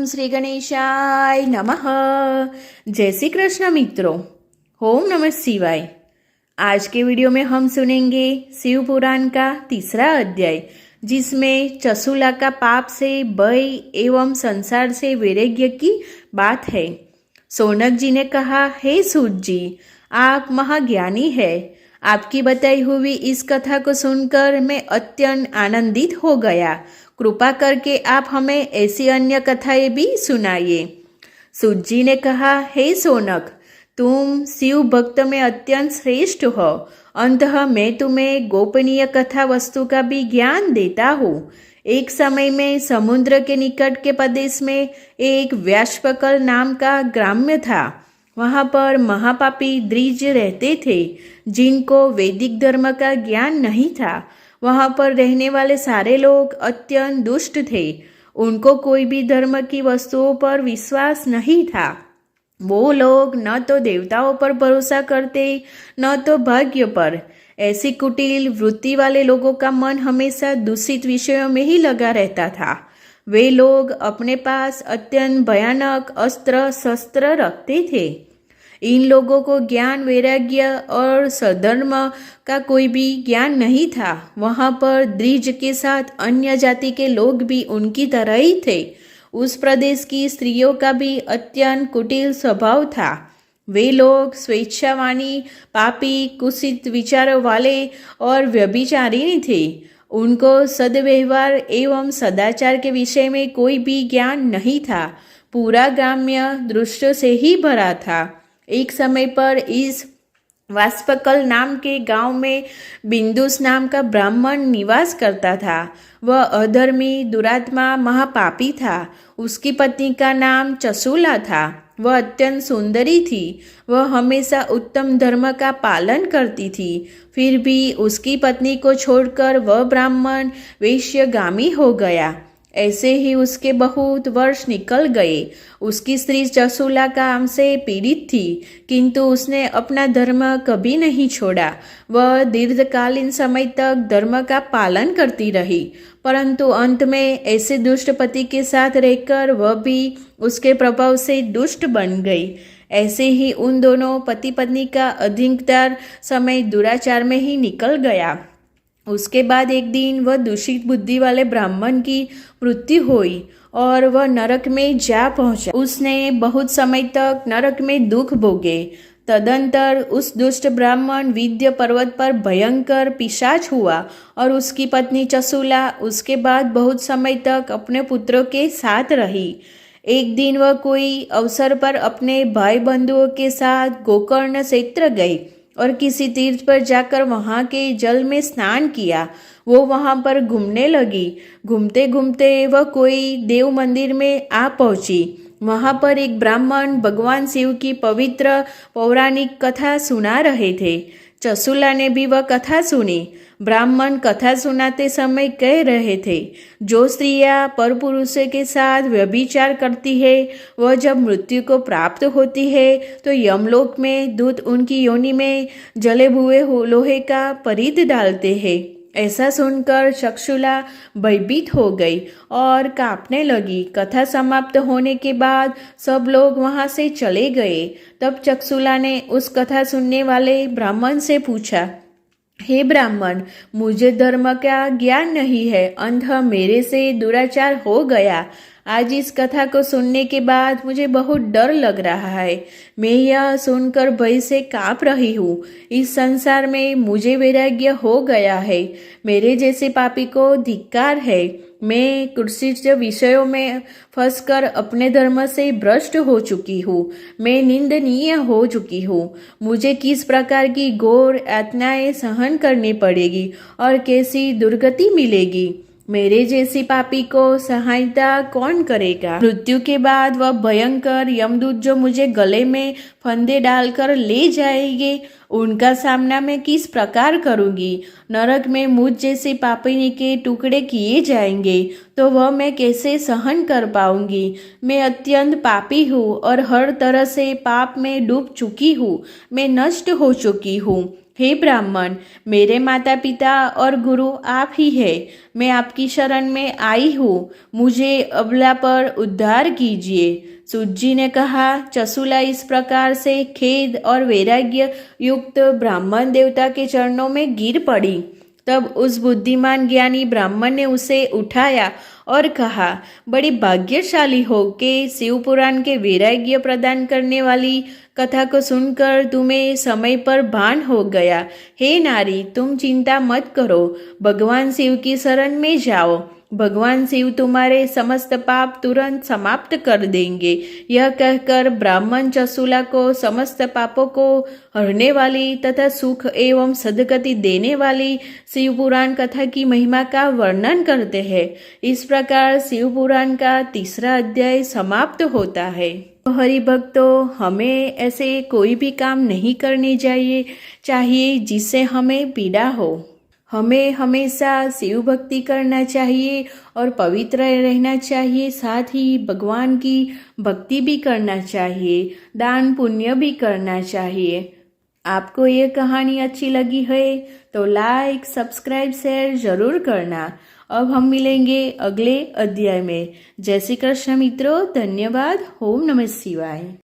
श्री गणेशाय नमः। जय श्री कृष्ण मित्रों, ओम नमः शिवाय। आज के वीडियो में हम सुनेंगे शिव पुराण का तीसरा अध्याय, जिसमें चसुला का पाप से भय एवं संसार से वैराग्य की बात है। सौनक जी ने कहा, हे सूत जी, आप महाज्ञानी है। आपकी बताई हुई इस कथा को सुनकर मैं अत्यंत आनंदित हो गया। कृपा करके आप हमें ऐसी अन्य कथाएं भी सुनाइए। सूत जी ने कहा, हे सौनक, तुम शिव भक्त में अत्यंत श्रेष्ठ हो, अतः मैं तुम्हें गोपनीय कथा वस्तु का भी ज्ञान देता हूँ। एक समय में समुद्र के निकट के प्रदेश में एक व्यासपकल नाम का ग्राम्य था। वहाँ पर महापापी द्विज रहते थे, जिनको वैदिक धर्म का ज्ञान नहीं था। वहाँ पर रहने वाले सारे लोग अत्यंत दुष्ट थे। उनको कोई भी धर्म की वस्तुओं पर विश्वास नहीं था। वो लोग न तो देवताओं पर भरोसा करते, न तो भाग्य पर। ऐसी कुटिल वृत्ति वाले लोगों का मन हमेशा दूषित विषयों में ही लगा रहता था। वे लोग अपने पास अत्यंत भयानक अस्त्र शस्त्र रखते थे। इन लोगों को ज्ञान, वैराग्य और सधर्म का कोई भी ज्ञान नहीं था। वहाँ पर द्विज के साथ अन्य जाति के लोग भी उनकी तरह ही थे। उस प्रदेश की स्त्रियों का भी अत्यंत कुटिल स्वभाव था। वे लोग स्वेच्छावानी, पापी, कुत्सित विचारों वाले और व्यभिचारिणी थे। उनको सद्व्यवहार एवं सदाचार के विषय में कोई भी ज्ञान नहीं था। पूरा ग्राम्य दृश्य से ही भरा था। एक समय पर इस वास्पकल नाम के गांव में बिंदुस नाम का ब्राह्मण निवास करता था। वह अधर्मी, दुरात्मा, महापापी था। उसकी पत्नी का नाम चसुला था। वह अत्यंत सुंदरी थी। वह हमेशा उत्तम धर्म का पालन करती थी। फिर भी उसकी पत्नी को छोड़कर वह ब्राह्मण वेश्यगामी हो गया। ऐसे ही उसके बहुत वर्ष निकल गए। उसकी स्त्री चसुला काम से पीड़ित थी, किंतु उसने अपना धर्म कभी नहीं छोड़ा। वह दीर्घकालीन समय तक धर्म का पालन करती रही, परंतु अंत में ऐसे दुष्ट पति के साथ रहकर वह भी उसके प्रभाव से दुष्ट बन गई। ऐसे ही उन दोनों पति पत्नी का अधिकतर समय दुराचार में ही निकल गया। उसके बाद एक दिन वह दूषित बुद्धि वाले ब्राह्मण की मृत्यु हुई और वह नरक में जा पहुंचा। उसने बहुत समय तक नरक में दुख भोगे। तदंतर उस दुष्ट ब्राह्मण विंध्य पर्वत पर भयंकर पिशाच हुआ और उसकी पत्नी चसुला उसके बाद बहुत समय तक अपने पुत्रों के साथ रही। एक दिन वह कोई अवसर पर अपने भाई बंधुओं के साथ गोकर्ण क्षेत्र गई और किसी तीर्थ पर जाकर वहाँ के जल में स्नान किया। वो वहाँ पर घूमने लगी। घूमते घूमते वह कोई देव मंदिर में आ पहुँची। वहाँ पर एक ब्राह्मण भगवान शिव की पवित्र पौराणिक कथा सुना रहे थे। चसुला ने भी वह कथा सुनी। ब्राह्मण कथा सुनाते समय कह रहे थे, जो स्त्रियां परपुरुषों के साथ व्यभिचार करती है, वह जब मृत्यु को प्राप्त होती है तो यमलोक में दूत उनकी योनि में जले हुए लोहे का परिध डालते हैं। ऐसा सुनकर चक्षुला भयभीत हो गई और कांपने लगी। कथा समाप्त होने के बाद सब लोग वहां से चले गए। तब चक्षुला ने उस कथा सुनने वाले ब्राह्मण से पूछा, हे ब्राह्मण, मुझे धर्म का ज्ञान नहीं है, अतः मेरे से दुराचार हो गया। आज इस कथा को सुनने के बाद मुझे बहुत डर लग रहा है। मैं यह सुनकर भय से कांप रही हूँ। इस संसार में मुझे वैराग्य हो गया है। मेरे जैसे पापी को धिक्कार है। मैं कुत्सित विषयों में फंसकर अपने धर्म से भ्रष्ट हो चुकी हूँ। मैं निंदनीय हो चुकी हूँ। मुझे किस प्रकार की घोर यातनाएं सहन करनी पड़ेगी और कैसी दुर्गति मिलेगी। मेरे जैसी पापी को सहायता कौन करेगा। मृत्यु के बाद वह भयंकर यमदूत जो मुझे गले में फंदे डालकर ले जाएंगे, उनका सामना मैं किस प्रकार करूंगी। नरक में मुझ जैसे पापिनी के टुकड़े किए जाएंगे तो वह मैं कैसे सहन कर पाऊंगी। मैं अत्यंत पापी हूँ और हर तरह से पाप में डूब चुकी हूँ। मैं नष्ट हो चुकी हूँ। हे ब्राह्मण, मेरे माता पिता और गुरु आप ही हैं। मैं आपकी शरण में आई हूँ, मुझे अबला पर उद्धार कीजिए। सूत जी ने कहा। चसुला इस प्रकार से खेद और वैराग्य युक्त ब्राह्मण देवता के चरणों में गिर पड़ी। तब उस बुद्धिमान ज्ञानी ब्राह्मण ने उसे उठाया और कहा, बड़ी भाग्यशाली हो कि शिव पुराण के वैराग्य प्रदान करने वाली कथा को सुनकर तुम्हें समय पर भान हो गया। हे नारी, तुम चिंता मत करो, भगवान शिव की शरण में जाओ। भगवान शिव तुम्हारे समस्त पाप तुरंत समाप्त कर देंगे। यह कहकर ब्राह्मण चसुला को समस्त पापों को हरने वाली तथा सुख एवं सद्गति देने वाली शिव पुराण कथा की महिमा का वर्णन करते हैं। इस प्रकार शिव पुराण का तीसरा अध्याय समाप्त होता है। हरि भक्तों, हमें ऐसे कोई भी काम नहीं करने चाहिए जिससे हमें पीड़ा हो। हमें हमेशा शिव भक्ति करना चाहिए और पवित्र रहना चाहिए। साथ ही भगवान की भक्ति भी करना चाहिए, दान पुण्य भी करना चाहिए। आपको ये कहानी अच्छी लगी है तो लाइक, सब्सक्राइब, शेयर जरूर करना। अब हम मिलेंगे अगले अध्याय में। जय श्री कृष्ण मित्रों, धन्यवाद। ओम नमः शिवाय।